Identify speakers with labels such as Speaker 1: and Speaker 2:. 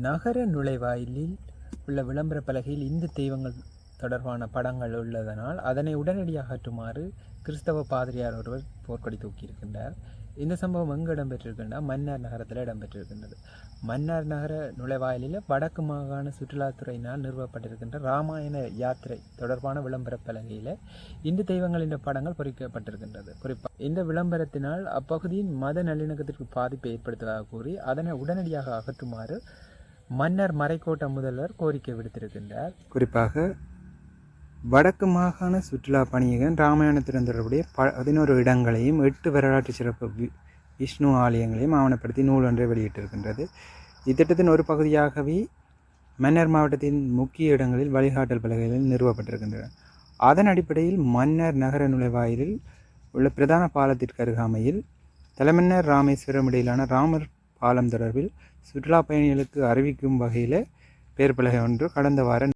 Speaker 1: நகர நுழைவாயிலில் உள்ள விளம்பர பலகையில் இந்து தெய்வங்கள் தொடர்பான படங்கள் உள்ளதனால் அதனை உடனடியாக அகற்றுமாறு கிறிஸ்தவ பாதிரியார் ஒருவர் போர்க்கொடி தூக்கியிருக்கின்றார். இந்த சம்பவம் எங்கு இடம்பெற்றிருக்கின்றால் மன்னார் நகரத்தில் இடம்பெற்றிருக்கின்றது. மன்னார் நகர நுழைவாயிலில் வடக்கு மாகாண சுற்றுலாத்துறையினால் நிறுவப்பட்டிருக்கின்ற இராமாயண யாத்திரை தொடர்பான விளம்பர பலகையில் இந்து தெய்வங்களின் படங்கள் பொறிக்கப்பட்டிருக்கின்றது. குறிப்பாக இந்த விளம்பரத்தினால் அப்பகுதியின் மத நல்லிணக்கத்திற்கு பாதிப்பை ஏற்படுத்துவதாக கூறி அதனை உடனடியாக அகற்றுமாறு மன்னர் மறைக்கோட்ட முதல்வர் கோரிக்கை விடுத்திருக்கின்றார். குறிப்பாக வடக்கு மாகாண சுற்றுலா பணியகம் இராமாயணத்துடன் தொடர்புடைய 11 இடங்களையும் 8 வரலாற்று சிறப்பு விஷ்ணு ஆலயங்களையும் ஆவணப்படுத்தி நூல் ஒன்றை வெளியிட்டிருக்கின்றது. இத்திட்டத்தின் ஒரு பகுதியாகவே மன்னர் மாவட்டத்தின் முக்கிய இடங்களில் வழிகாட்டல் பலகைகள் நிறுவப்பட்டிருக்கின்றன. அதன் அடிப்படையில் மன்னர் நகர நுழைவாயிலில் உள்ள பிரதான பாலத்திற்கு அருகாமையில் தலைமன்னர் ராமேஸ்வரம் இடையிலான ராமர் பாலம் தொடர்பில் சுற்றுலா பயணிகளுக்கு அறிவிக்கும் வகையில் பெயர் பலகை ஒன்று கடந்த வாரம்